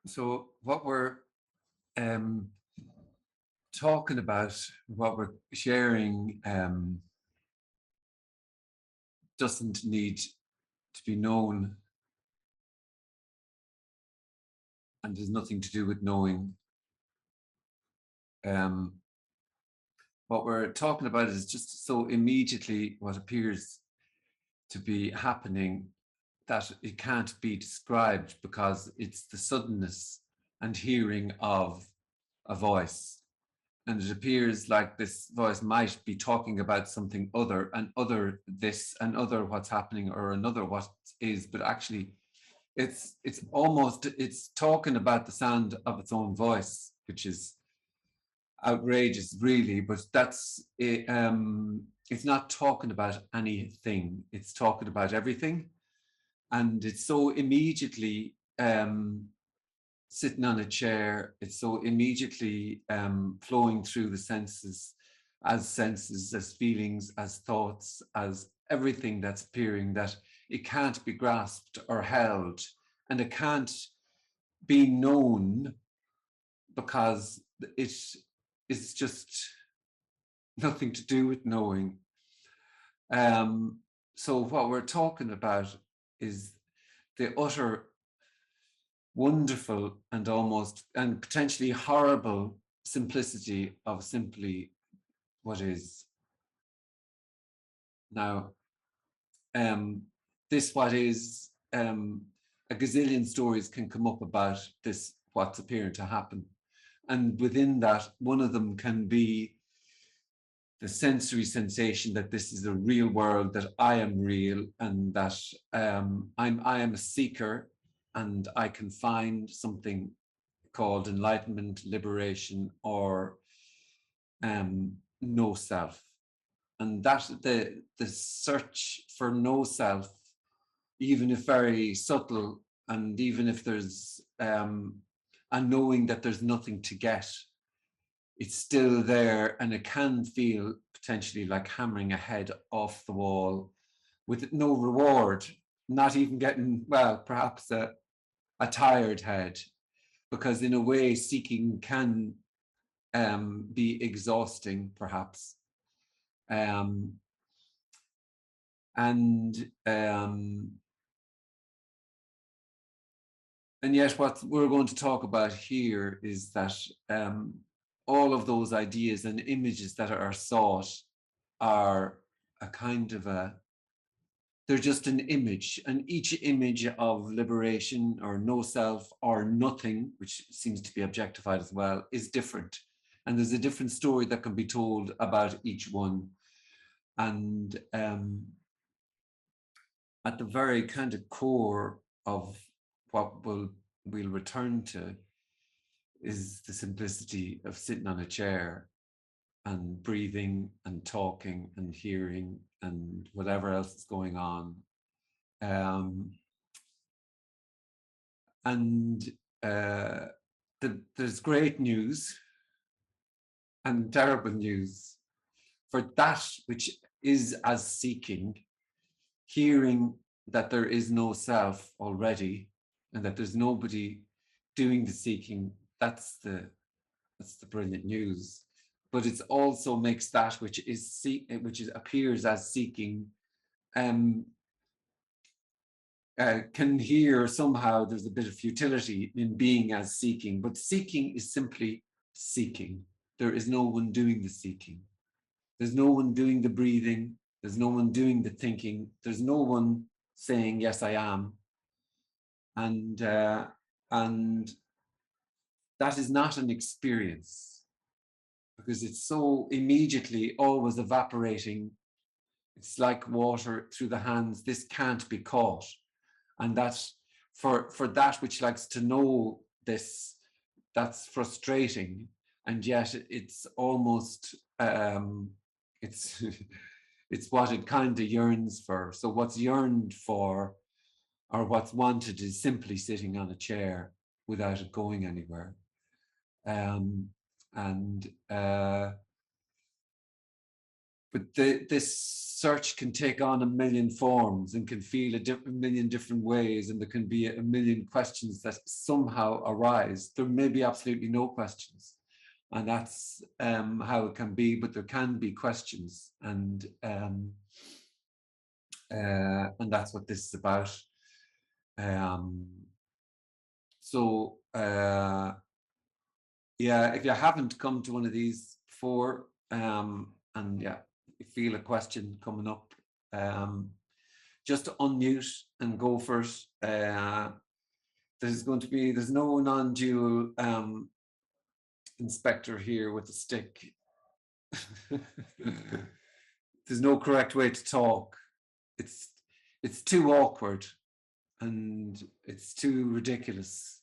So what we're um, talking about, what we're sharing, doesn't need to be known, and there's nothing to do with knowing. Um, what we're talking about is just so immediately what appears to be happening that it can't be described because it's the suddenness and hearing of a voice. And it appears like this voice might be talking about something other and other this and other what's happening or another what is, but actually it's talking about the sound of its own voice, which is outrageous really, but that's it. It's not talking about anything, it's talking about everything. And it's so immediately sitting on a chair, it's so immediately flowing through the senses, as feelings, as thoughts, as everything that's appearing, that it can't be grasped or held, and it can't be known because it's just nothing to do with knowing. So what we're talking about is the utter wonderful and almost and potentially horrible simplicity of simply what is. Now, this what is, a gazillion stories can come up about this, what's appearing to happen. And within that, one of them can be the sensory sensation that this is a real world, that I am real, and that I am a seeker, and I can find something called enlightenment, liberation, or no self. And that the search for no self, even if very subtle, and even if there's a knowing that there's nothing to get, it's still there, and it can feel potentially like hammering a head off the wall with no reward, not even getting, well, perhaps a tired head, because in a way seeking can be exhausting, perhaps. Um, and yet what we're going to talk about here is that all of those ideas and images that are sought are a kind of they're just an image, and each image of liberation or no self or nothing, which seems to be objectified as well, is different. And there's a different story that can be told about each one. And at the very kind of core of what we'll return to is the simplicity of sitting on a chair and breathing and talking and hearing and whatever else is going on. And there's great news and terrible news for that which is as seeking, hearing that there is no self already and that there's nobody doing the seeking. That's the brilliant news. But it also makes that which appears as seeking can hear somehow there's a bit of futility in being as seeking, but seeking is simply seeking. There is no one doing the seeking. There's no one doing the breathing. There's no one doing the thinking. There's no one saying, yes, I am. And that is not an experience, because it's so immediately always evaporating. It's like water through the hands. This can't be caught. And that's for that which likes to know this, that's frustrating. And yet it's almost it's it's what it kind of yearns for. So what's yearned for or what's wanted is simply sitting on a chair without it going anywhere. And But this search can take on a million forms and can feel a million different ways, and there can be a million questions that somehow arise. There may be absolutely no questions, and that's how it can be. But there can be questions, and that's what this is about. So yeah, if you haven't come to one of these before, and yeah, you feel a question coming up, just unmute and go for it. There's no non-dual inspector here with a stick. There's no correct way to talk. It's too awkward, and it's too ridiculous,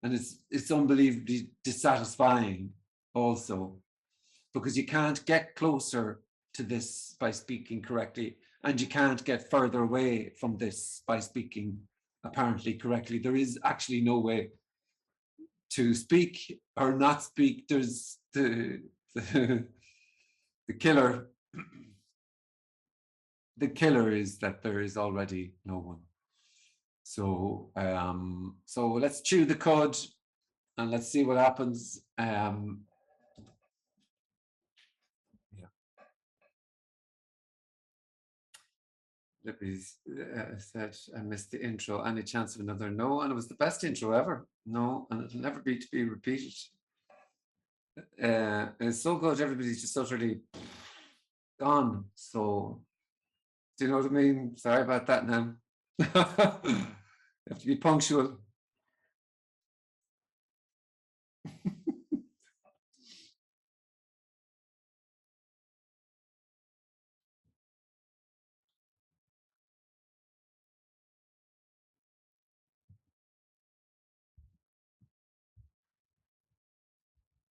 and it's unbelievably dissatisfying also, because you can't get closer to this by speaking correctly, and you can't get further away from this by speaking apparently correctly. There is actually no way to speak or not speak. There's the killer. The killer is that there is already no one. So so let's chew the cud and let's see what happens. Libby's said, I missed the intro. Any chance of another? No, and it was the best intro ever. No, and it'll never be to be repeated. It's so good, everybody's just utterly gone. So, do you know what I mean? Sorry about that now. You have to be punctual.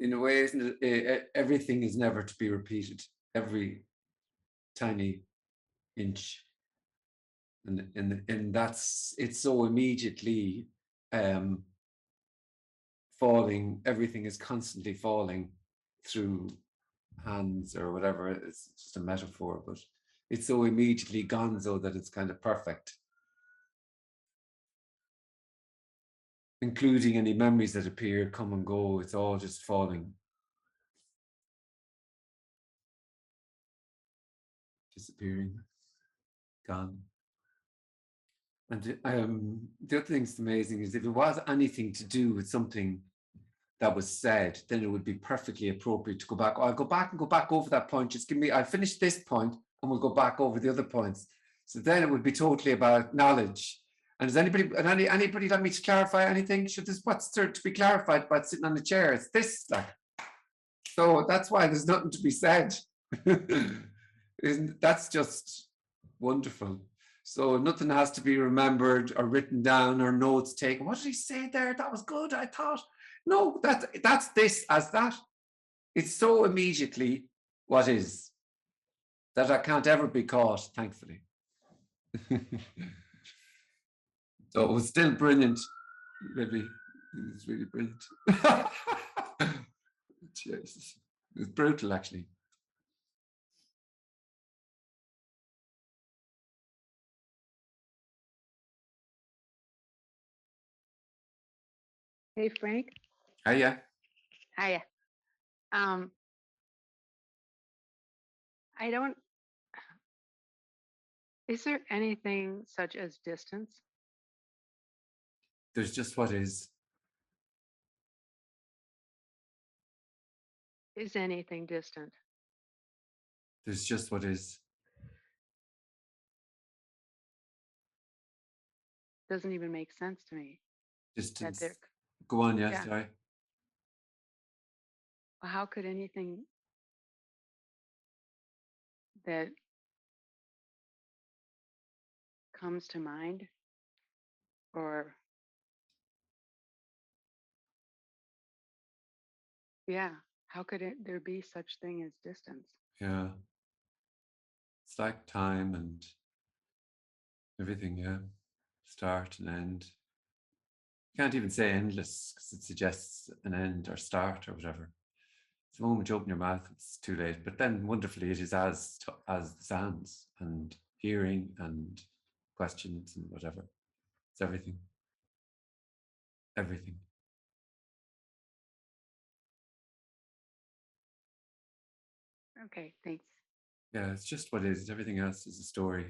In a way, isn't it? Everything is never to be repeated. Every tiny inch, and that's it's so immediately falling. Everything is constantly falling through hands or whatever. It's just a metaphor, but it's so immediately gonzo that it's kind of perfect, including any memories that appear, come and go. It's all just falling, disappearing, gone. And the other thing's amazing is if it was anything to do with something that was said, then it would be perfectly appropriate to go back. I'll go back and go back over that point. Just give me, I'll finish this point and we'll go back over the other points. So then it would be totally about knowledge. And does anybody let me to clarify anything? Should this, what's there to be clarified about sitting on the chair? It's this, like. So that's why there's nothing to be said. That's just wonderful. So nothing has to be remembered or written down or notes taken. What did he say there? That was good, I thought. No, that's this as that. It's so immediately what is that I can't ever be caught, thankfully. So it was still brilliant, Libby. It was really brilliant. Jesus. It was brutal, actually. Hey, Frank. Hiya. Hiya. I don't, is there anything such as distance? There's just what is. Is anything distant? There's just what is. Doesn't even make sense to me. Distance. Go on, yes, yeah. sorry. How could anything that comes to mind or yeah, how could there be such thing as distance? Yeah. It's like time and everything, yeah. Start and end. You can't even say endless because it suggests an end or start or whatever. The moment you open your mouth, it's too late. But then wonderfully, it is as the sounds and hearing and questions and whatever. It's everything. Everything. Okay, thanks. Yeah, it's just what is. Everything else is a story.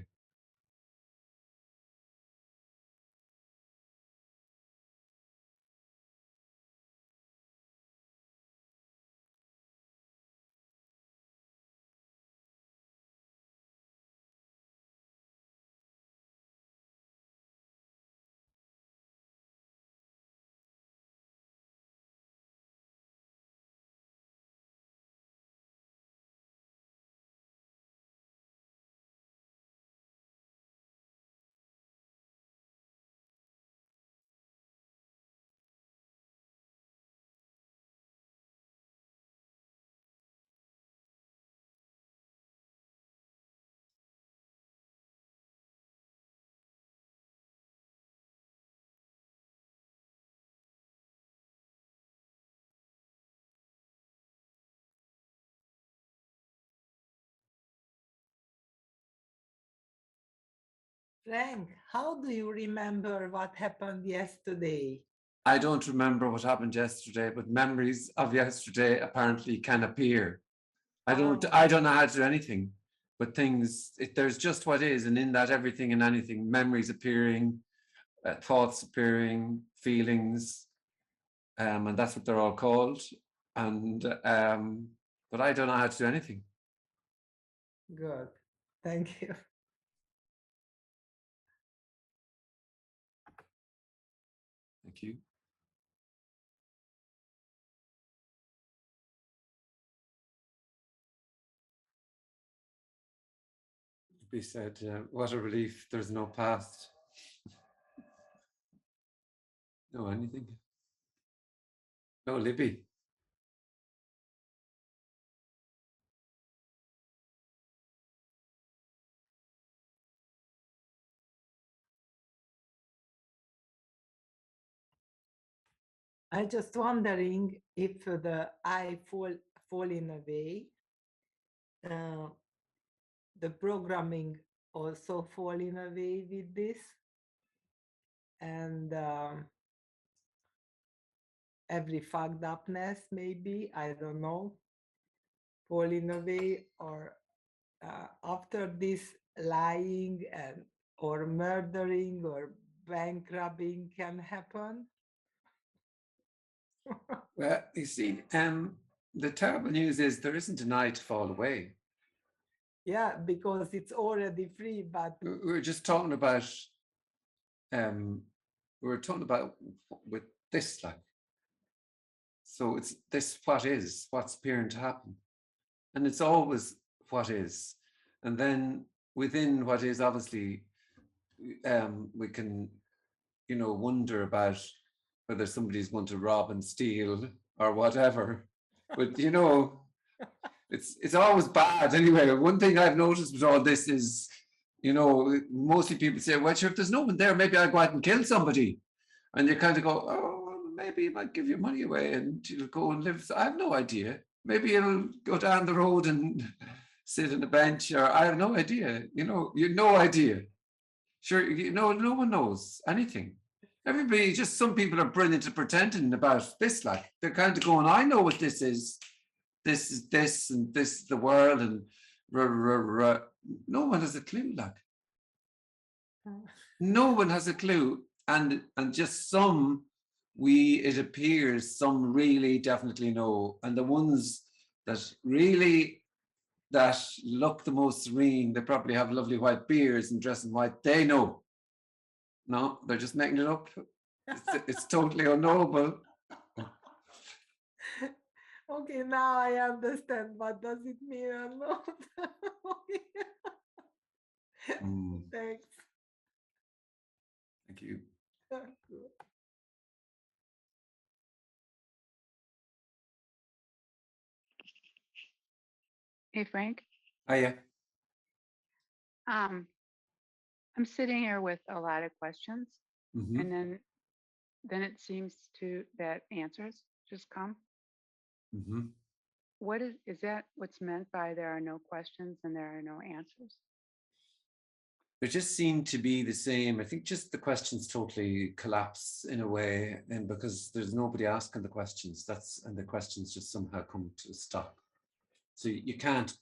Frank, how do you remember what happened yesterday? I don't remember what happened yesterday, but memories of yesterday apparently can appear. I don't. Oh, I don't know how to do anything, but things. There's just what is, and in that everything and anything, memories appearing, thoughts appearing, feelings, and that's what they're all called. And but I don't know how to do anything. good. Thank you. Thank you. Be said, what a relief. There's no past. No anything. No Libby. I just wondering if the I fall in a way, uh, the programming also fall in a way with this, and every fucked upness maybe, I don't know, fall in a way, or after this lying and or murdering or bank robbing can happen. Well, you see, the terrible news is there isn't a night to fall away. Yeah, because it's already free, but We were just talking about, um, we were talking about with this, like, so it's this what is, what's appearing to happen. And it's always what is. And then within what is, obviously, we can, wonder about whether somebody's going to rob and steal or whatever. But it's always bad anyway. One thing I've noticed with all this is, mostly people say, well, sure, if there's no one there, maybe I'll go out and kill somebody. And you kind of go, oh, well, maybe he might give your money away and you'll go and live. I have no idea. Maybe you'll go down the road and sit on a bench, or I have no idea. You no idea. Sure, no one knows anything. Everybody, just some people are brilliant at pretending about this. Like they're kind of going, I know what this is. This is this, and this is the world, and rah, rah, rah. No one has a clue. Like no one has a clue, and just some it appears some really definitely know, and the ones that really that look the most serene, they probably have lovely white beards and dress in white, they know. No, they're just making it up. It's totally unknowable. okay, now I understand what does it mean or not. Thanks. Thank you. Hey, Frank. Yeah. Um, I'm sitting here with a lot of questions, Mm-hmm. and then it seems to that answers just come. Mm-hmm. is that what's meant by there are no questions and there are no answers? They just seem to be the same. I think just the questions totally collapse in a way, and because there's nobody asking the questions, and the questions just somehow come to a stop. So you can't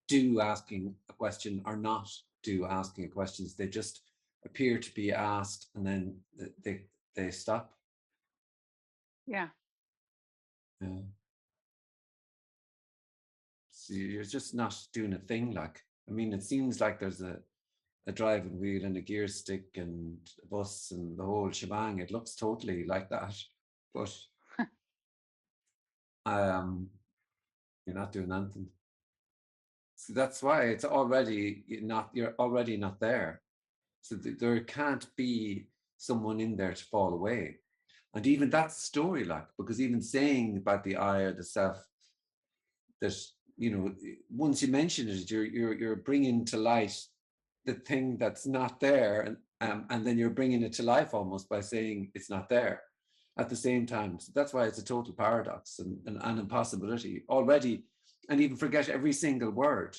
do asking a question or not do asking questions. They just appear to be asked, and then they stop. Yeah. Yeah. So you're just not doing a thing. Like, I mean, it seems like there's a driving wheel and a gear stick and a bus and the whole shebang. It looks totally like that, but you're not doing anything. So that's why it's already not. You're already not there. So there can't be someone in there to fall away. And even that's story, like, because even saying about the I or the self, that, you know, once you mention it, you're bringing to light the thing that's not there, and then you're bringing it to life almost by saying it's not there at the same time. So that's why it's a total paradox and an impossibility already. And even forget every single word.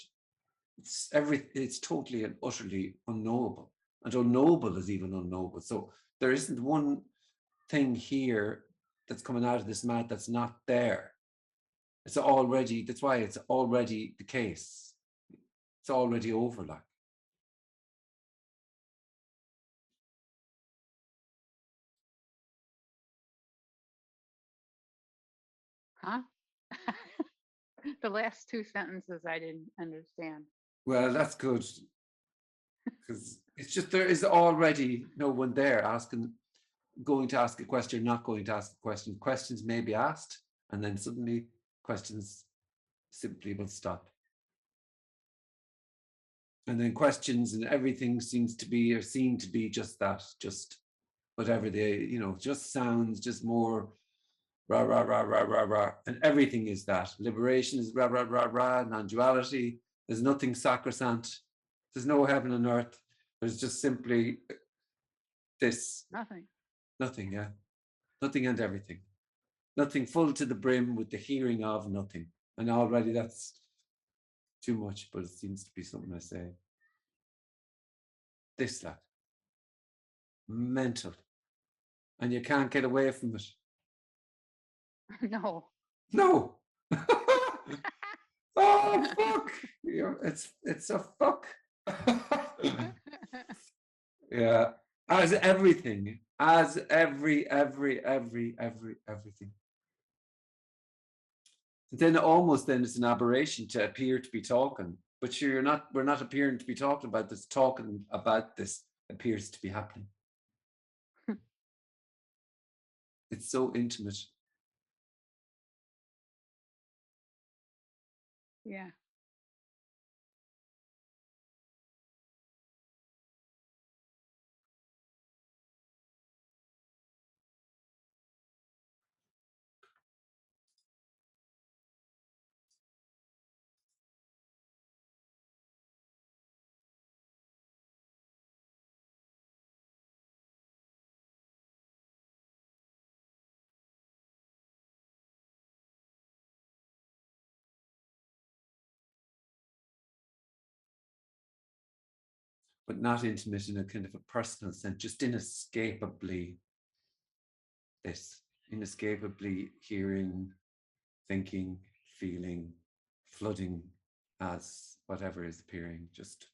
It's totally and utterly unknowable, and unknowable is even unknowable. So there isn't one thing here that's coming out of this mouth that's not there. It's already, that's why it's already the case. It's already over, like. Huh? The last two sentences I didn't understand. Well, that's good, because it's just there is already no one there going to ask a question, not going to ask a question. Questions may be asked, and then suddenly questions simply will stop. And then questions and everything seems to be or seem to be just that, just whatever they, you know, just sounds, just more rah, rah, rah, rah, rah, rah. And everything is that. Liberation is rah, rah, rah, rah. Non-duality. There's nothing sacrosanct. There's no heaven and earth. There's just simply this. Nothing. Nothing, yeah. Nothing and everything. Nothing full to the brim with the hearing of nothing. And already that's too much, but it seems to be something I say. This, that. Mental. And you can't get away from it. No. No. Oh fuck! It's a fuck. Yeah, as everything, as everything. Then almost then it's an aberration to appear to be talking, but you're not. We're not appearing to be talking about this. Talking about this appears to be happening. It's so intimate. Yeah. But not intimate in a kind of a personal sense, just inescapably this, inescapably hearing, thinking, feeling, flooding as whatever is appearing, just.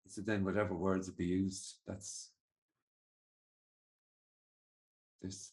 So then whatever words would be used, that's this.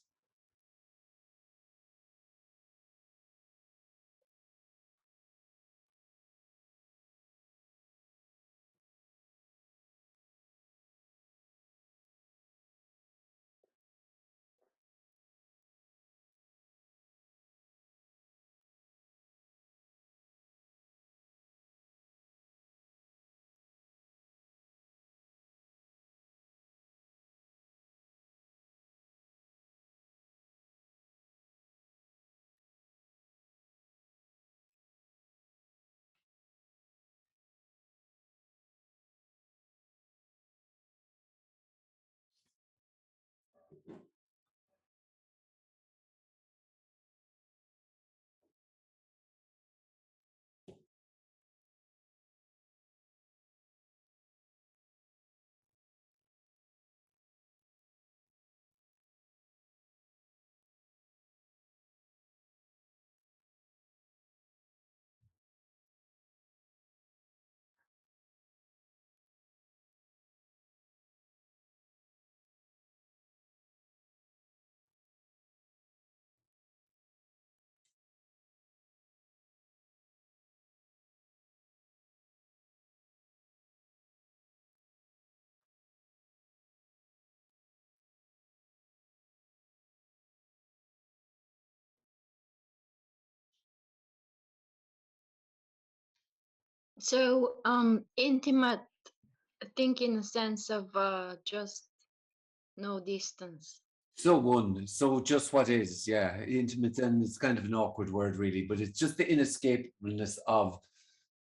So intimate, think in the sense of just no distance. So one, so just what is, yeah, intimate, and it's kind of an awkward word really, but it's just the inescapableness of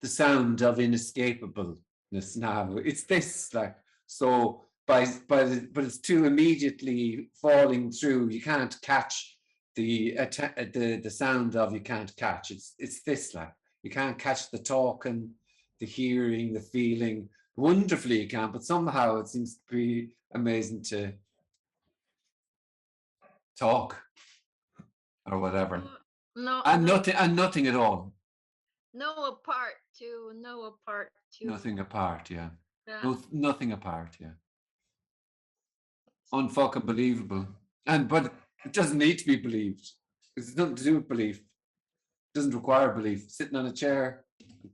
the sound of inescapableness now. It's this, like, so but it's too immediately falling through. You can't catch the sound of, you can't catch. It's this, like, you can't catch the talking, the hearing, the feeling. Wonderfully you can, but somehow it seems to be amazing to talk or whatever, No, and no, nothing at all, no apart too, no apart too. nothing apart, yeah, Yeah. nothing apart, yeah, unfucking believable. And but it doesn't need to be believed. It's nothing to do with belief. It doesn't require belief. Sitting on a chair,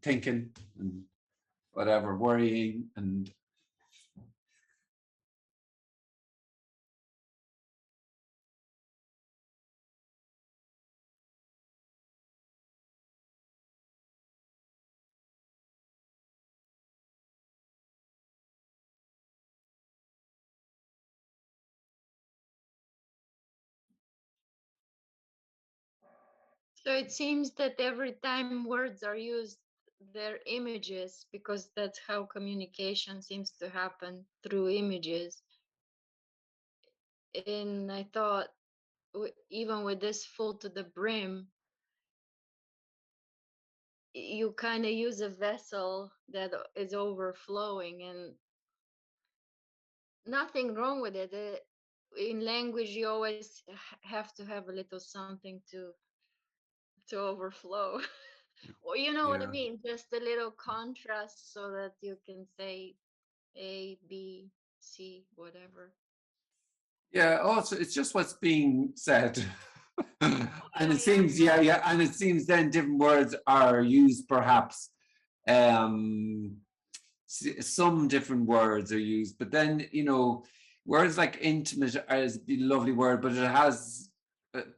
thinking and whatever, worrying and So it seems that every time words are used, they're images, because that's how communication seems to happen, through images. And I thought, even with this full to the brim, you kind of use a vessel that is overflowing, and nothing wrong with it. In language, you always have to have a little something to overflow. Or you know what I yeah. mean? Just a little contrast so that you can say A, B, C, whatever. Yeah, also it's just what's being said. And Yeah, it yeah, seems, yeah, yeah, and it seems then different words are used perhaps. Um, some different words are used, but then, you know, words like intimate is a lovely word, but it has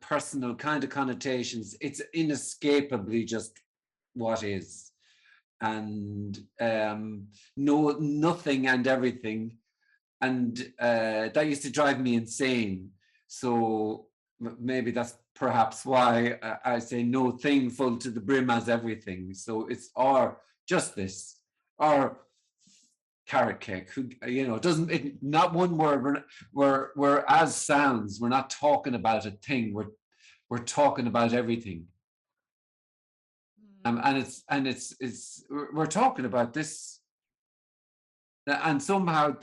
personal kind of connotations. It's inescapably just what is. And no, nothing and everything, and that used to drive me insane. So maybe that's perhaps why I say no thing full to the brim as everything. So it's or just this, or carrot cake. Who, you know, doesn't it? Not one word. We're as sounds. We're not talking about a thing. We're talking about everything. And it's we're talking about this, and somehow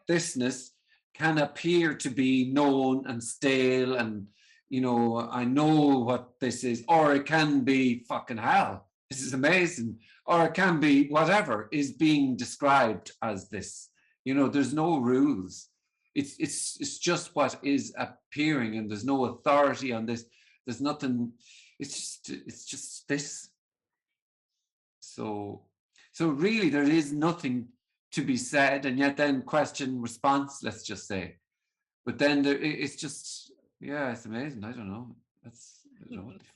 thisness can appear to be known and stale, and you know, I know what this is, or it can be fucking hell, this is amazing, or it can be whatever is being described as this. You know, there's no rules. It's just what is appearing, and there's no authority on this. There's nothing. It's just this. So really there is nothing to be said, and yet then question response, let's just say. But then it's just, yeah, it's amazing. I don't know. I don't know what the fuck.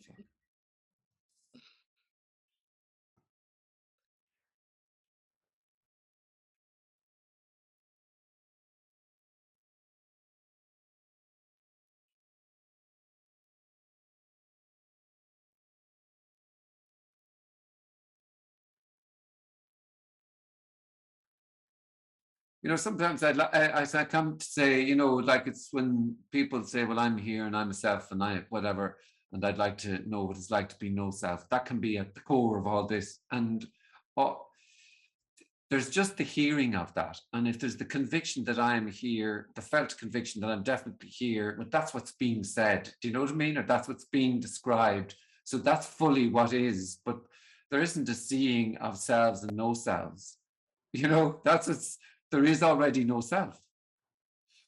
You know, sometimes I come to say, you know, like it's when people say, well, I'm here and I'm a self and I whatever, and I'd like to know what it's like to be no self. That can be at the core of all this. And oh, there's just the hearing of that. And if there's the conviction that I am here, the felt conviction that I'm definitely here, but that's what's being said. Do you know what I mean? Or that's what's being described. So that's fully what is, but there isn't a seeing of selves and no selves. You know, that's it's, there is already no self.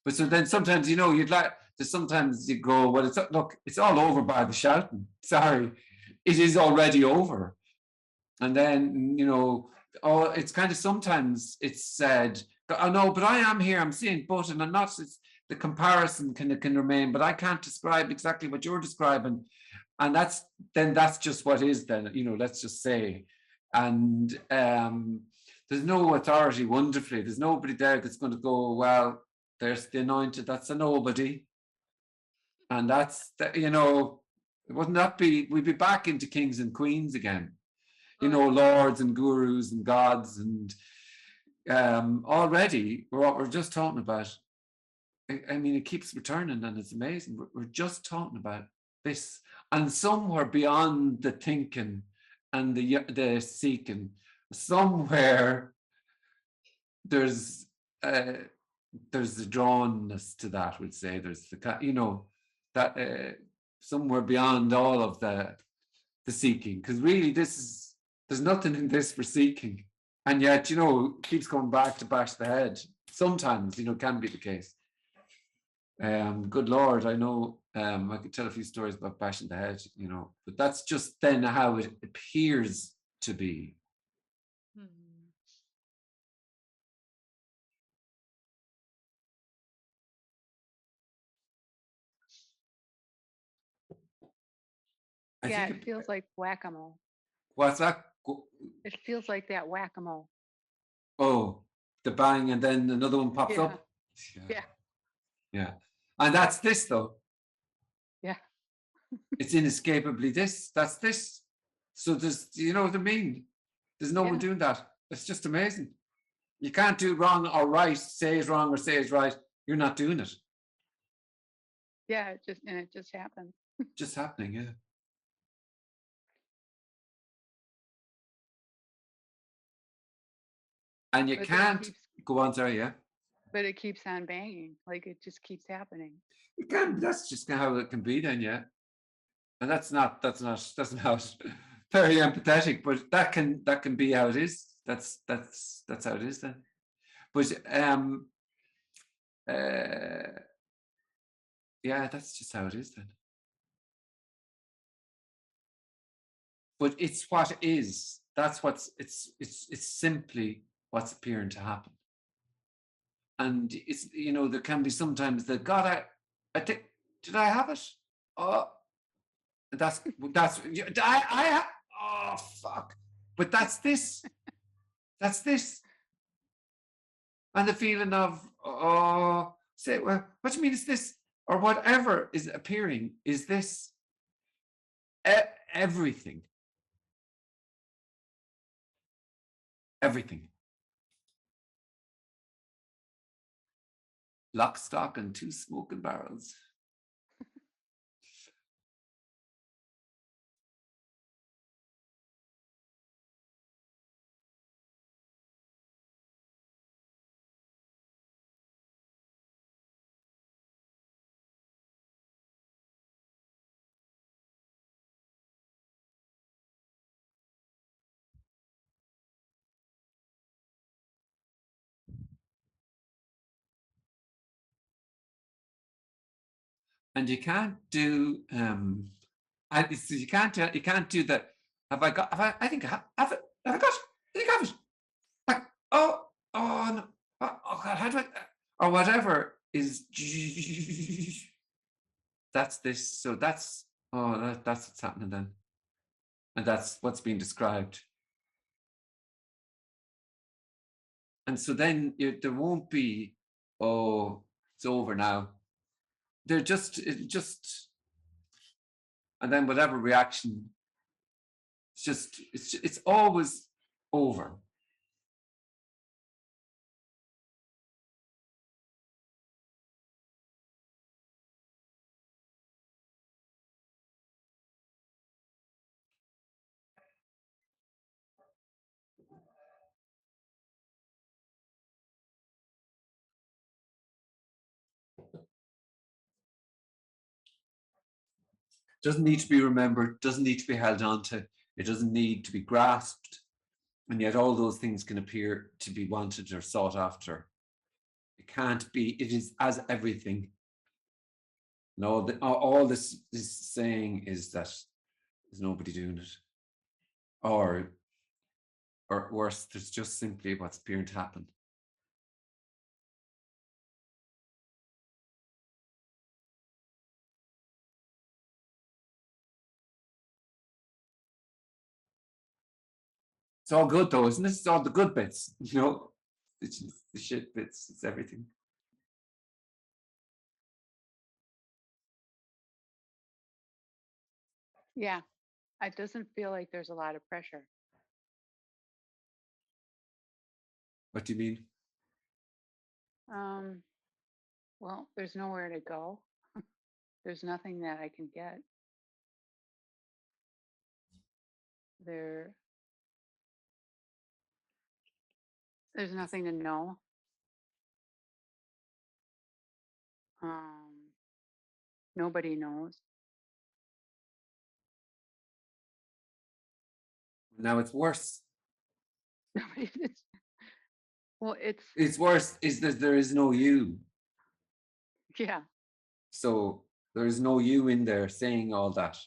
But so then sometimes, you know, you'd like to, sometimes you go, well, it's, look, it's all over by the shouting. Sorry, it is already over. And then, you know, oh, it's kind of, sometimes it's said, oh no, but I am here, I'm seeing, but, and I'm not, it's, the comparison can remain, but I can't describe exactly what you're describing. And that's, then that's just what is then, you know, let's just say. And there's no authority, wonderfully. There's nobody there that's going to go, well, there's the anointed, that's a nobody. And that's, you know, wouldn't that be, we'd be back into kings and queens again, you know, lords and gurus and gods. And already, what we're just talking about, I mean, it keeps returning and it's amazing. We're just talking about this. And somewhere beyond the thinking and the seeking, somewhere there's the drawnness to that, we'd say. There's the, you know, that somewhere beyond all of the seeking. Because really, there's nothing in this for seeking. And yet, you know, it keeps coming back to bash the head. Sometimes, you know, can be the case. Good Lord, I know I could tell a few stories about bashing the head, you know, but that's just then how it appears to be. Yeah, it feels like whack-a-mole. What's that? It feels like that whack-a-mole. Oh, the bang and then another one pops Yeah. up. Yeah. Yeah. And that's this though. Yeah. It's inescapably this. That's this. So there's, you know what I mean? There's no one Yeah. doing that. It's just amazing. You can't do wrong or right, say it's wrong or say it's right. You're not doing it. Yeah, it just happens. Just happening, yeah. And you But can't go on, sorry, yeah. But it keeps on banging, like it just keeps happening. It can. That's just how it can be, then, yeah. And that's not very empathetic, but that can be how it is. That's how it is then. But yeah, that's just how it is then. But it's what is. That's what's it's simply what's appearing to happen. And it's, you know, there can be sometimes that, God, I think, did I have it? Oh, that's oh fuck. But that's this. That's this. And the feeling of, oh, say, well, what do you mean is this? Or whatever is appearing is this. Everything. Everything. Lock, stock, and two smoking barrels. And you can't do you can't do that. Have I got? I think I have it. Have I got? I think I have it. Like, oh no. Oh God, how do I? Or whatever is. That's this. So that's that's what's happening then, and that's what's being described. And so then there won't be, oh, it's over now. They're just, and then whatever reaction, it's always over. Doesn't need to be remembered, doesn't need to be held on to, it doesn't need to be grasped. And yet all those things can appear to be wanted or sought after. It can't be, it is as everything. No, all this is saying is that there's nobody doing it. Or worse, there's just simply what's appearing to happen. It's all good though, isn't it? It's all the good bits, you know. It's just the shit bits. It's everything. Yeah, it doesn't feel like there's a lot of pressure. What do you mean? Well, there's nowhere to go. There's nothing that I can get. There, there's nothing to know. Nobody knows. Now it's worse. Well, It's worse is that there is no you. yeah, So there is no you in there saying all that.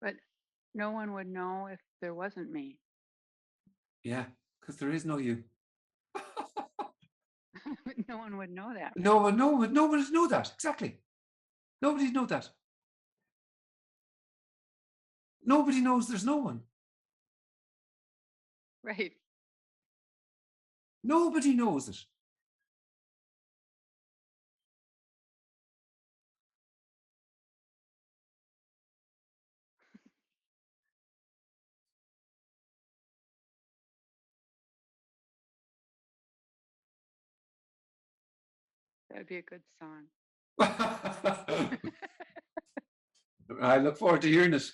but no one would know if there wasn't me. Yeah, because there is no you. No one would know that. No one would know that. Exactly. Nobody know that. Nobody knows there's no one. Right. Nobody knows it. That would be a good song. I look forward to hearing it.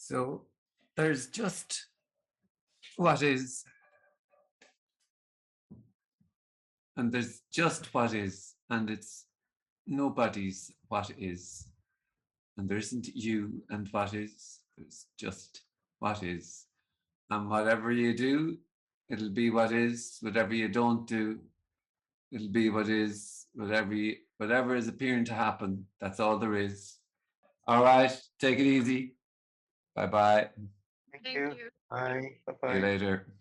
So there's just what is, and there's just what is, and it's nobody's what is, and there isn't you and what is, there's just what is. And whatever you do, it'll be what is. Whatever you don't do, it'll be what is. Whatever is appearing to happen, that's all there is. All right, take it easy. Bye bye. Thank Thank you. you. Bye. See you Bye-bye. later.